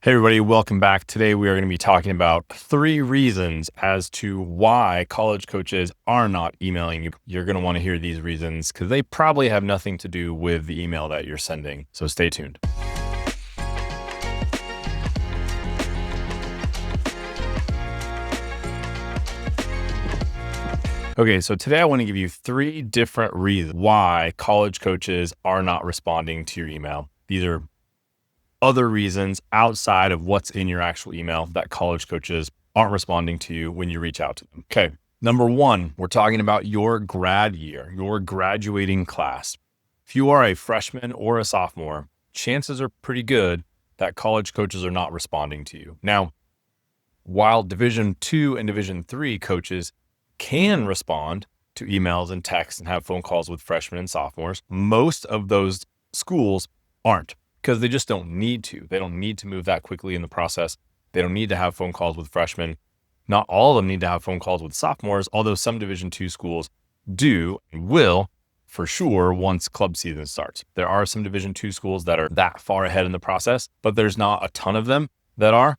Hey everybody, welcome back. Today we are going to be talking about 3 reasons as to why college coaches are not emailing you. You're going to want to hear these reasons because they probably have nothing to do with the email that you're sending. So stay tuned. Okay, so today I want to give you 3 different reasons why college coaches are not responding to your email. These are other reasons outside of what's in your actual email that college coaches aren't responding to you when you reach out to them. Okay. Number 1, we're talking about your grad year, your graduating class. If you are a freshman or a sophomore, chances are pretty good that college coaches are not responding to you. Now, while Division 2 and Division 3 coaches can respond to emails and texts and have phone calls with freshmen and sophomores, most of those schools aren't, because they just don't need to. They don't need to move that quickly in the process. They don't need to have phone calls with freshmen. Not all of them need to have phone calls with sophomores, although some Division 2 schools do and will for sure once club season starts. There are some Division 2 schools that are that far ahead in the process, but there's not a ton of them that are.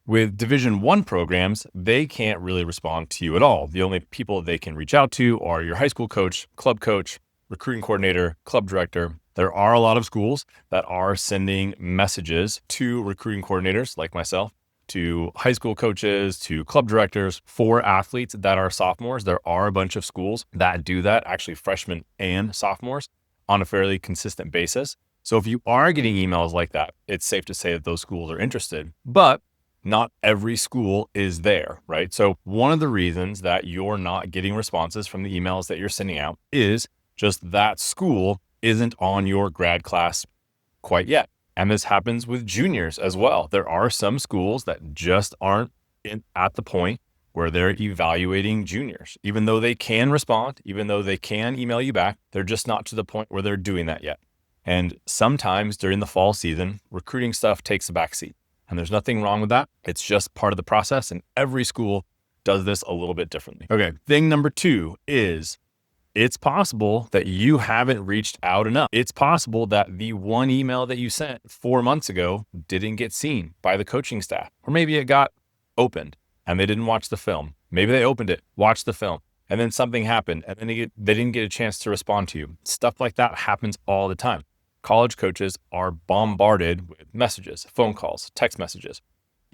With Division 1 programs, they can't really respond to you at all. The only people they can reach out to are your high school coach, club coach, recruiting coordinator, club director. There are a lot of schools that are sending messages to recruiting coordinators like myself, to high school coaches, to club directors for athletes that are sophomores. There are a bunch of schools that do that, actually freshmen and sophomores, on a fairly consistent basis. So if you are getting emails like that, it's safe to say that those schools are interested, but not every school is there, right? So one of the reasons that you're not getting responses from the emails that you're sending out is just that school isn't on your grad class quite yet. And this happens with juniors as well. There are some schools that just aren't at the point where they're evaluating juniors. Even though they can respond, even though they can email you back, they're just not to the point where they're doing that yet. And sometimes during the fall season, recruiting stuff takes a backseat. And there's nothing wrong with that. It's just part of the process. And every school does this a little bit differently. Okay. Thing number 2 is it's possible that you haven't reached out enough. It's possible that the one email that you sent 4 months ago didn't get seen by the coaching staff, or maybe it got opened and they didn't watch the film. Maybe they opened it, watched the film, and then something happened and then they didn't get a chance to respond to you. Stuff like that happens all the time. College coaches are bombarded with messages, phone calls, text messages,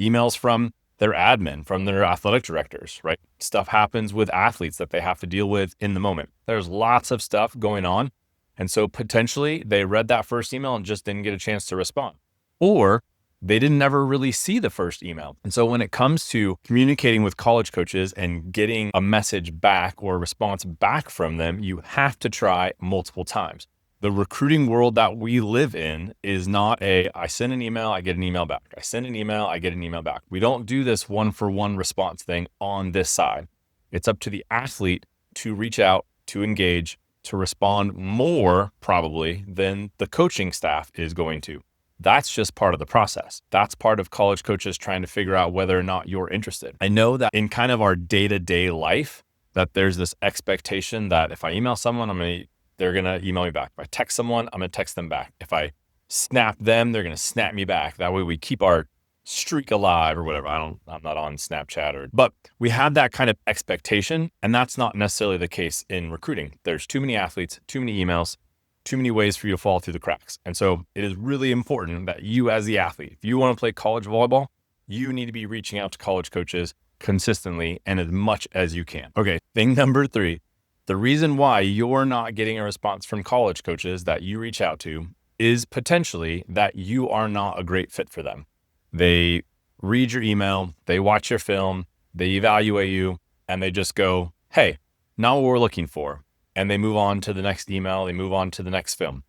emails from their admin, from their athletic directors, right? Stuff happens with athletes that they have to deal with in the moment. There's lots of stuff going on. And so potentially they read that first email and just didn't get a chance to respond. Or they didn't ever really see the first email. And so when it comes to communicating with college coaches and getting a message back or a response back from them, you have to try multiple times. The recruiting world that we live in is not I send an email, I get an email back. I send an email, I get an email back. We don't do this one-for-one response thing on this side. It's up to the athlete to reach out, to engage, to respond more probably than the coaching staff is going to. That's just part of the process. That's part of college coaches trying to figure out whether or not you're interested. I know that in kind of our day-to-day life, that there's this expectation that if I email someone, they're going to email me back. If I text someone, I'm going to text them back. If I snap them, they're going to snap me back. That way we keep our streak alive or whatever. I'm not on Snapchat but we have that kind of expectation. And that's not necessarily the case in recruiting. There's too many athletes, too many emails, too many ways for you to fall through the cracks. And so it is really important that you as the athlete, if you want to play college volleyball, you need to be reaching out to college coaches consistently and as much as you can. Okay. Thing number 3. The reason why you're not getting a response from college coaches that you reach out to is potentially that you are not a great fit for them. They read your email, they watch your film, they evaluate you, and they just go, hey, not what we're looking for. And they move on to the next email, they move on to the next film.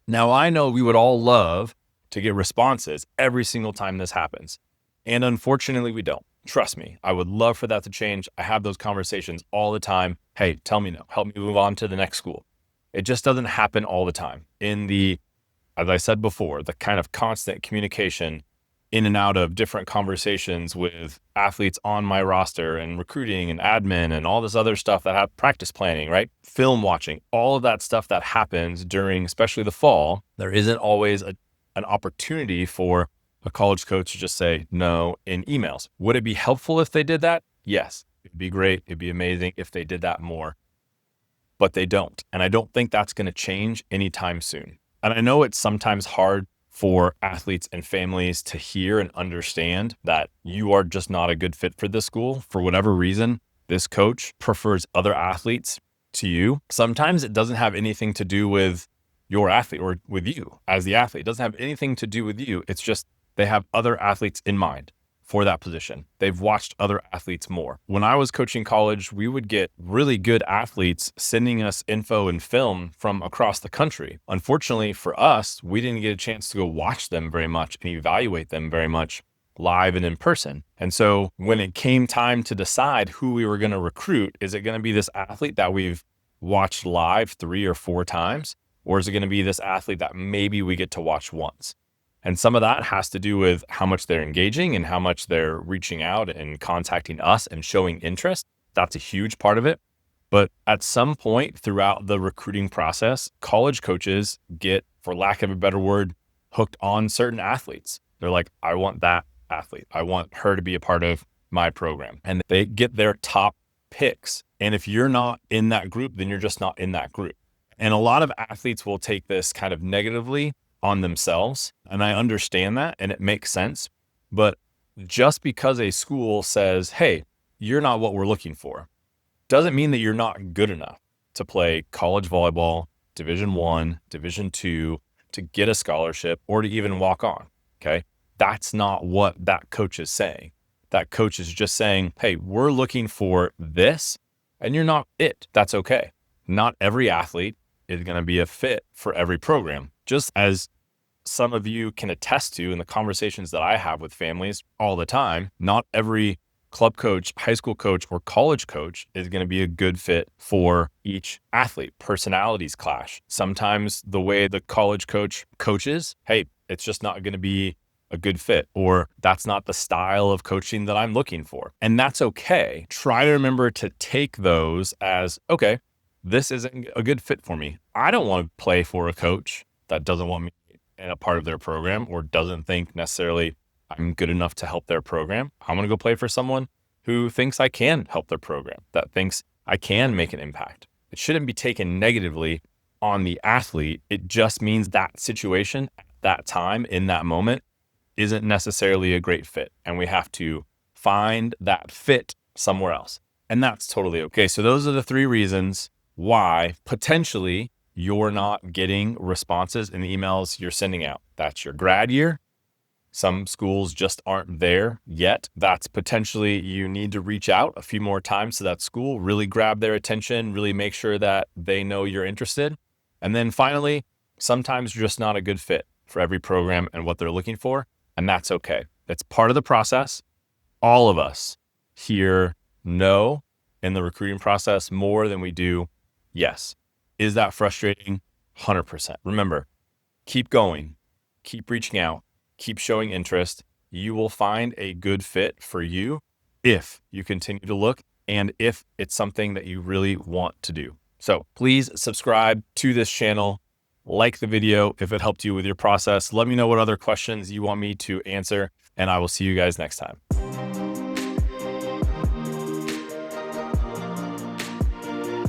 Now, I know we would all love to get responses every single time this happens. And unfortunately, we don't. Trust me, I would love for that to change. I have those conversations all the time. Hey, tell me no, help me move on to the next school. It just doesn't happen all the time. As I said before, the kind of constant communication in and out of different conversations with athletes on my roster and recruiting and admin and all this other stuff that have practice planning, right? Film watching, all of that stuff that happens during, especially the fall, there isn't always a an opportunity for a college coach to just say no in emails. Would it be helpful if they did that? Yes, it'd be great. It'd be amazing if they did that more, but they don't. And I don't think that's going to change anytime soon. And I know it's sometimes hard for athletes and families to hear and understand that you are just not a good fit for this school. For whatever reason, this coach prefers other athletes to you. Sometimes it doesn't have anything to do with your athlete or with you as the athlete. It doesn't have anything to do with you. It's just they have other athletes in mind for that position. They've watched other athletes more. When I was coaching college, we would get really good athletes sending us info and film from across the country. Unfortunately for us, we didn't get a chance to go watch them very much and evaluate them very much live and in person. And so when it came time to decide who we were going to recruit, is it going to be this athlete that we've watched live 3 or 4 times? Or is it going to be this athlete that maybe we get to watch once? And some of that has to do with how much they're engaging and how much they're reaching out and contacting us and showing interest. That's a huge part of it. But at some point throughout the recruiting process, college coaches get, for lack of a better word, hooked on certain athletes. They're like, I want that athlete. I want her to be a part of my program. And they get their top picks. And if you're not in that group, then you're just not in that group. And a lot of athletes will take this kind of negatively on themselves. And I understand that and it makes sense. But just because a school says, hey, you're not what we're looking for, doesn't mean that you're not good enough to play college volleyball, Division I, Division II, to get a scholarship or to even walk on. Okay. That's not what that coach is saying. That coach is just saying, hey, we're looking for this and you're not it. That's okay. Not every athlete is going to be a fit for every program. Just as some of you can attest to in the conversations that I have with families all the time, not every club coach, high school coach, or college coach is going to be a good fit for each athlete. Personalities clash. Sometimes the way the college coach coaches, hey, it's just not going to be a good fit, or that's not the style of coaching that I'm looking for. And that's okay. Try to remember to take those as, okay, this isn't a good fit for me. I don't want to play for a coach that doesn't want me in a part of their program or doesn't think necessarily I'm good enough to help their program. I'm going to go play for someone who thinks I can help their program, that thinks I can make an impact. It shouldn't be taken negatively on the athlete. It just means that situation at that time in that moment isn't necessarily a great fit. And we have to find that fit somewhere else. And that's totally okay. So those are the 3 reasons why potentially you're not getting responses in the emails you're sending out. That's your grad year. Some schools just aren't there yet. That's potentially you need to reach out a few more times to that school, really grab their attention, really make sure that they know you're interested. And then finally, sometimes you're just not a good fit for every program and what they're looking for. And that's okay. It's part of the process. All of us here know in the recruiting process more than we do yes. Is that frustrating? 100%. Remember, keep going, keep reaching out, keep showing interest. You will find a good fit for you if you continue to look and if it's something that you really want to do. So please subscribe to this channel, like the video if it helped you with your process. Let me know what other questions you want me to answer, and I will see you guys next time.